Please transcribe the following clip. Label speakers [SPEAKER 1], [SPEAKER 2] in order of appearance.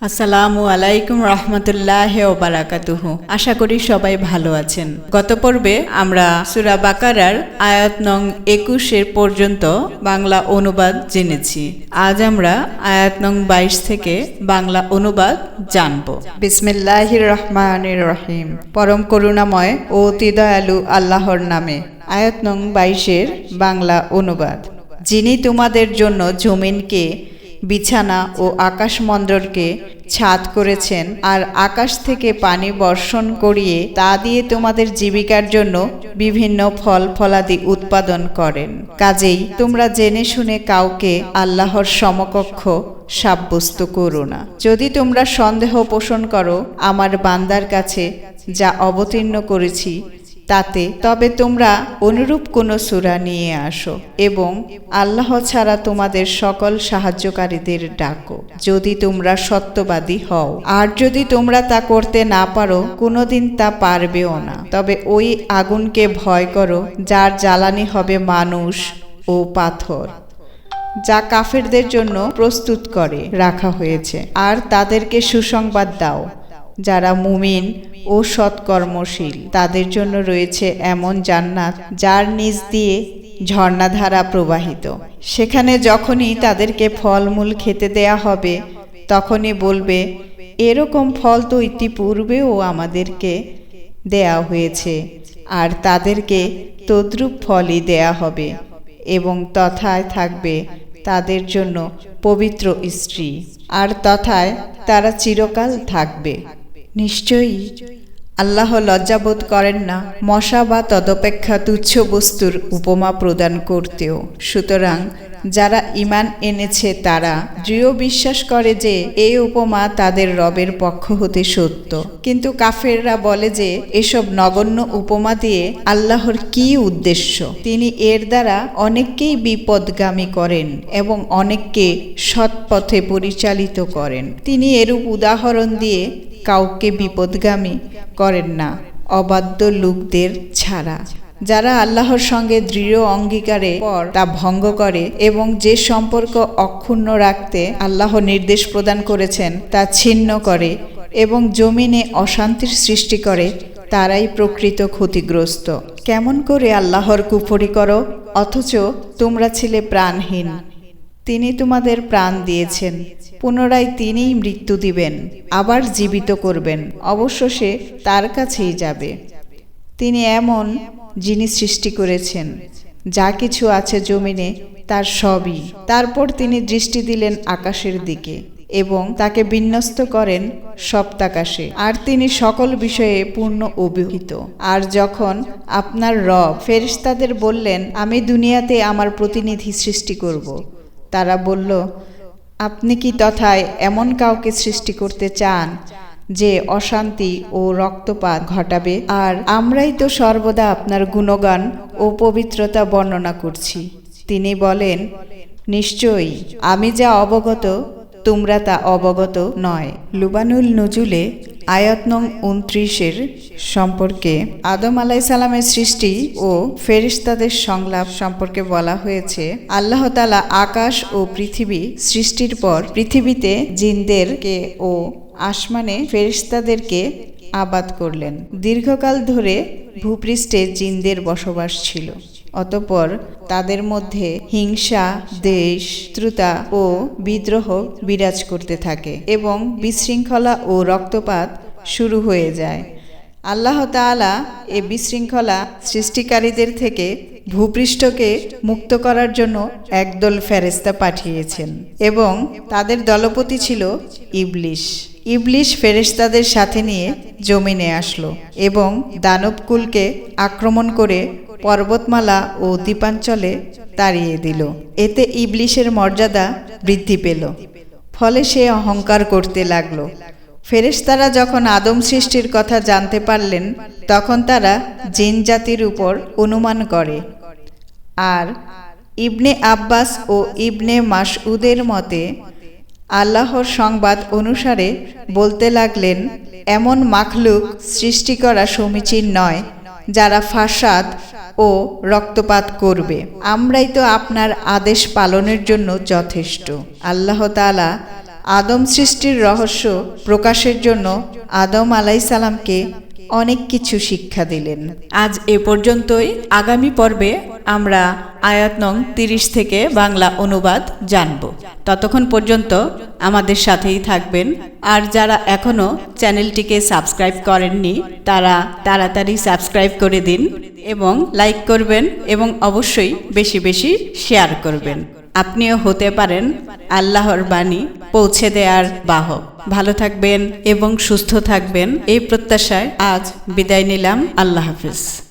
[SPEAKER 1] আসসালামু আলাইকুম রহমতুল্লাহি ওয়া বারাকাতুহু। আশা করি সবাই ভালো আছেন। গত পর্বে আমরা সূরা বাকারার আয়াত নং 21 পর্যন্ত বাংলা অনুবাদ জেনেছি। আজ আমরা আয়াত নং 22 থেকে বাংলা অনুবাদ জানব। বিসমিল্লাহির রহমানির রহিম। পরম করুণাময় ও অতি দয়ালু আল্লাহর নামে। আয়াত নং 22 বাংলা অনুবাদ। যিনি তোমাদের জন্য জমিনকে বিছানা ও আকাশমণ্ডলকে ছাদ করেছেন আর আকাশ থেকে পানি বর্ষণ করিয়ে তা দিয়ে তোমাদের জীবিকার জন্য বিভিন্ন ফল ফলাদি উৎপাদন করেন। কাজেই তোমরা জেনে শুনে কাউকে আল্লাহর সমকক্ষ সাব্যস্ত করো না। যদি তোমরা সন্দেহ পোষণ করো আমার বান্দার কাছে যা অবতীর্ণ করেছি তাতে, তবে তোমরা অনুরূপ কোনো সূরা নিয়ে আসো এবং আল্লাহ ছাড়া তোমাদের সকল সাহায্যকারীদের ডাকো, যদি তোমরা সত্যবাদী হও। আর যদি তোমরা তা করতে না পারো, কোনোদিন তা পারবেও না। তবে ওই আগুনকে ভয় করো যার জ্বালানি হবে মানুষ ও পাথর, যা কাফেরদের জন্য প্রস্তুত করে রাখা হয়েছে। আর তাদেরকে সুসংবাদ দাও যারা মুমিন ও সৎকর্মশীল, তাদের জন্য রয়েছে এমন জান্নাত যার নিচ দিয়ে ঝর্ণাধারা প্রবাহিত। সেখানে যখনই তাদেরকে ফলমূল খেতে দেয়া হবে তখনই বলবে, এরকম ফল তো ইতিপূর্বেও আমাদেরকে দেয়া হয়েছে। আর তাদেরকে তদ্রূপ ফলই দেয়া হবে এবং তথায় থাকবে তাদের জন্য পবিত্র স্ত্রী, আর তথায় তারা চিরকাল থাকবে। নিশ্চয়ই আল্লাহ লজ্জাবোধ করেন না মশা বা তদপেক্ষা তুচ্ছ বস্তুর উপমা প্রদান করতেও। সুতরাং যারা ঈমান এনেছে তারা দৃঢ় বিশ্বাস করে যে এই উপমা তাদের রবের পক্ষ হতে সত্য। কিন্তু কাফেররা বলে যে এসব নগণ্য উপমা দিয়ে আল্লাহর কী উদ্দেশ্য? তিনি এর দ্বারা অনেককেই বিপদগামী করেন এবং অনেককে সৎপথে পরিচালিত করেন। তিনি এরূপ উদাহরণ দিয়ে কাউকে বিপদগামী করেন না, অবাধ্য লোকদের ছাড়া, যারা আল্লাহর সঙ্গে দৃঢ় অঙ্গীকারে পর তা ভঙ্গ করে এবং যে সম্পর্ক অক্ষুণ্ণ রাখতে আল্লাহ নির্দেশ প্রদান করেছেন তা ছিন্ন করে এবং জমিনে অশান্তির সৃষ্টি করে, তারাই প্রকৃত ক্ষতিগ্রস্ত। কেমন করে আল্লাহর কুফরি করো অথচ তোমরা ছিলে প্রাণহীন? তিনি তোমাদের প্রাণ দিয়েছেন, পুনরায় তিনিই মৃত্যু দিবেন, আবার জীবিত করবেন, অবশ্য সে তার কাছেই যাবে। তিনি এমন জিনিস সৃষ্টি করেছেন যা কিছু আছে জমিনে তার সবই। তারপর তিনি দৃষ্টি দিলেন আকাশের দিকে এবং তাকে বিন্যস্ত করেন সপ্তাকাশে, আর তিনি সকল বিষয়ে পূর্ণ অভিহিত। আর যখন আপনার রব ফেরেশতাদের বললেন, আমি দুনিয়াতে আমার প্রতিনিধি সৃষ্টি করব, তারা বলল, আপনি কি তথায় এমন কাউকে সৃষ্টি করতে চান যে অশান্তি ও রক্তপাত ঘটাবে? আর আমরাই তো সর্বদা আপনার গুণগান ও পবিত্রতা বর্ণনা করছি। তিনি বলেন, নিশ্চয়ই আমি যা অবগত তোমরা তা অবগত নয়। লুবানুল নুজুলে আয়াত নং 29 সম্পর্কে আদম আলাইসাল্লামের সৃষ্টি ও ফেরেশতাদের সংলাপ সম্পর্কে বলা হয়েছে, আল্লাহ তাআলা আকাশ ও পৃথিবী সৃষ্টির পর পৃথিবীতে জিনদেরকে ও আসমানে ফেরেশতাদেরকে আবাদ করলেন। দীর্ঘকাল ধরে ভূপৃষ্ঠে জিনদের বসবাস ছিল। অতঃপর তাদের মধ্যে হিংসা, দ্বেষ, শত্রুতা ও বিদ্রোহ বিরাজ করতে থাকে এবং বিশৃঙ্খলা ও রক্তপাত শুরু হয়ে যায়। আল্লাহ তাআলা এ বিশৃঙ্খলা সৃষ্টিকারীদের থেকে ভূপৃষ্ঠকে মুক্ত করার জন্য একদল ফেরেশতা পাঠিয়েছেন এবং তাদের দলপতি ছিল ইবলিশ। ইবলিশ ফেরেশতাদের সাথে নিয়ে জমিনে আসলো এবং দানবকুলকে আক্রমণ করে পর্বতমালা ও দ্বীপাঞ্চলে তাড়িয়ে দিল। এতে ইবলিশের মর্যাদা বৃদ্ধি পেল, ফলে সে অহংকার করতে লাগলো। ফেরেশতারা যখন আদম সৃষ্টির কথা জানতে পারলেন তখন তারা জিন জাতির উপর অনুমান করে। আর ইবনে আব্বাস ও ইবনে মাসউদের মতে আল্লাহর সংবাদ অনুসারে বলতে লাগলেন, এমন মাখলুক সৃষ্টি করা সমীচীন নয় যারা ফাসাদ ও রক্তপাত করবে। আমরাই তো আপনার আদেশ পালনের জন্য যথেষ্ট। আল্লাহ তাআলা আদম সৃষ্টির রহস্য প্রকাশের জন্য আদম আলাইসালামকে অনেক কিছু শিক্ষা দিলেন। আজ এ পর্যন্তই। আগামী পর্বে আমরা আয়াত নং 30 থেকে বাংলা অনুবাদ জানব। ততক্ষণ পর্যন্ত আমাদের সাথেই থাকবেন। আর যারা এখনো চ্যানেলটিকে সাবস্ক্রাইব করেননি তারা তাড়াতাড়ি সাবস্ক্রাইব করে দিন এবং লাইক করবেন এবং অবশ্যই বেশি বেশি শেয়ার করবেন। আপনিও হতে পারেন আল্লাহর বাণী পৌঁছে দেওয়ার বাহক। ভালো থাকবেন এবং সুস্থ থাকবেন এই প্রত্যাশায় আজ বিদায় নিলাম। আল্লাহ হাফেজ।